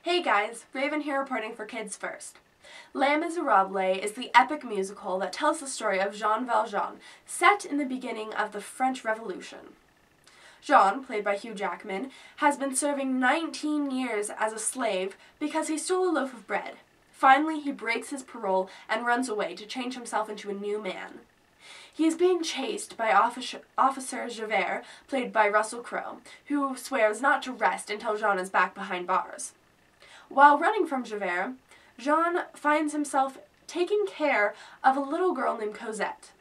Hey guys, Raven here reporting for Kids First. Les Miserables is the epic musical that tells the story of Jean Valjean, set in the beginning of the French Revolution. Jean, played by Hugh Jackman, has been serving 19 years as a slave because he stole a loaf of bread. Finally, he breaks his parole and runs away to change himself into a new man. He is being chased by Officer Javert, played by Russell Crowe, who swears not to rest until Jean is back behind bars. While running from Javert, Jean finds himself taking care of a little girl named Cosette.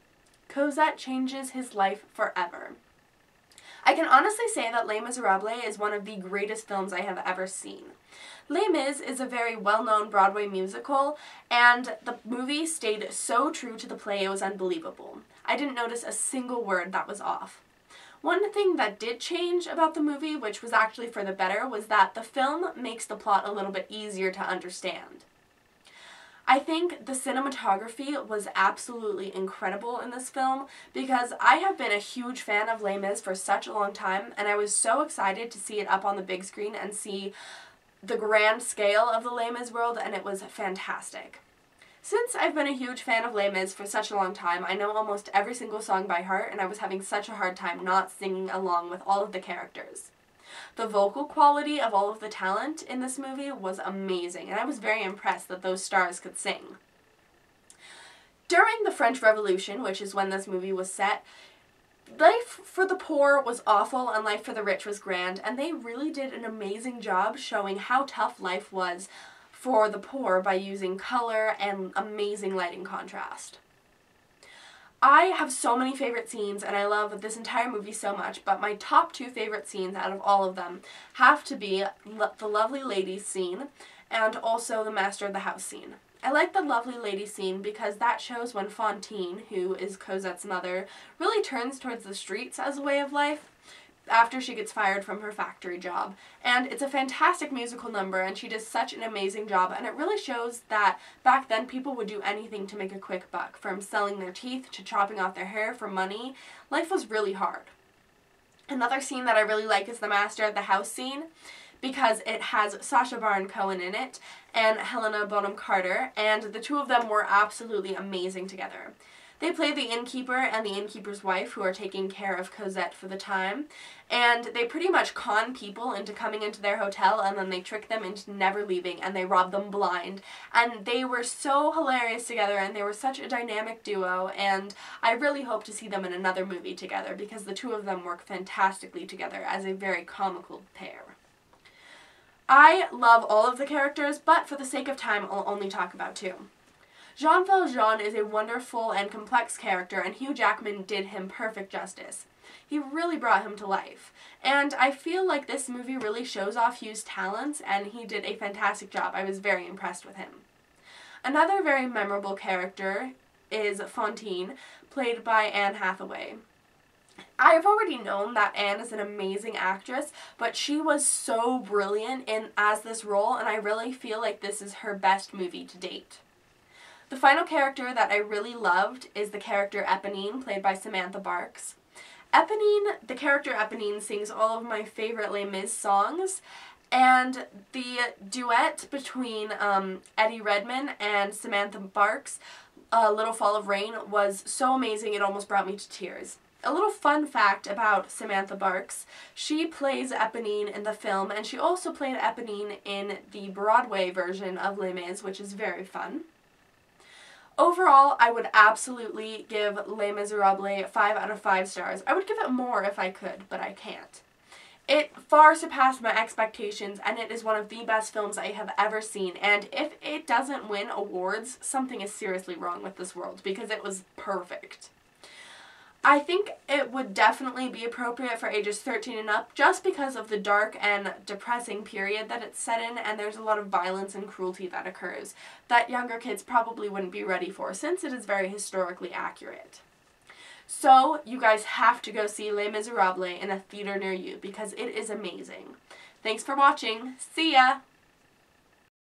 Cosette changes his life forever. I can honestly say that Les Miserables is one of the greatest films I have ever seen. Les Mis is a very well-known Broadway musical, and the movie stayed so true to the play it was unbelievable. I didn't notice a single word that was off. One thing that did change about the movie, which was actually for the better, was that the film makes the plot a little bit easier to understand. I think the cinematography was absolutely incredible in this film because I have been a huge fan of Les Mis for such a long time, and I was so excited to see it up on the big screen and see the grand scale of the Les Mis world, and it was fantastic. Since I've been a huge fan of Les Mis for such a long time, I know almost every single song by heart, and I was having such a hard time not singing along with all of the characters. The vocal quality of all of the talent in this movie was amazing, and I was very impressed that those stars could sing. During the French Revolution, which is when this movie was set, life for the poor was awful and life for the rich was grand, and they really did an amazing job showing how tough life was for the poor by using color and amazing lighting contrast. I have so many favorite scenes, and I love this entire movie so much, but my top two favorite scenes out of all of them have to be the Lovely Lady scene and also the Master of the House scene. I like the Lovely Lady scene because that shows when Fantine, who is Cosette's mother, really turns towards the streets as a way of life after she gets fired from her factory job. And it's a fantastic musical number, and she does such an amazing job, and it really shows that back then people would do anything to make a quick buck, from selling their teeth to chopping off their hair for money. Life was really hard. Another scene that I really like is the Master of the House scene, because it has Sacha Baron Cohen in it and Helena Bonham Carter, and the two of them were absolutely amazing together. They play the innkeeper and the innkeeper's wife who are taking care of Cosette for the time, and they pretty much con people into coming into their hotel, and then they trick them into never leaving, and they rob them blind. And they were so hilarious together, and they were such a dynamic duo, and I really hope to see them in another movie together because the two of them work fantastically together as a very comical pair. I love all of the characters, but for the sake of time, I'll only talk about two. Jean Valjean is a wonderful and complex character, and Hugh Jackman did him perfect justice. He really brought him to life, and I feel like this movie really shows off Hugh's talents, and he did a fantastic job. I was very impressed with him. Another very memorable character is Fantine, played by Anne Hathaway. I've already known that Anne is an amazing actress, but she was so brilliant as this role, and I really feel like this is her best movie to date. The final character that I really loved is the character Eponine, played by Samantha Barks. The character Eponine sings all of my favorite Les Mis songs, and the duet between Eddie Redmayne and Samantha Barks, Little Fall of Rain, was so amazing it almost brought me to tears. A little fun fact about Samantha Barks: she plays Eponine in the film, and she also played Eponine in the Broadway version of Les Mis, which is very fun. Overall, I would absolutely give Les Miserables 5 out of 5 stars. I would give it more if I could, but I can't. It far surpassed my expectations, and it is one of the best films I have ever seen, and if it doesn't win awards, something is seriously wrong with this world, because it was perfect. I think it would definitely be appropriate for ages 13 and up just because of the dark and depressing period that it's set in, and there's a lot of violence and cruelty that occurs that younger kids probably wouldn't be ready for since it is very historically accurate. So you guys have to go see Les Miserables in a theater near you because it is amazing. Thanks for watching. See ya!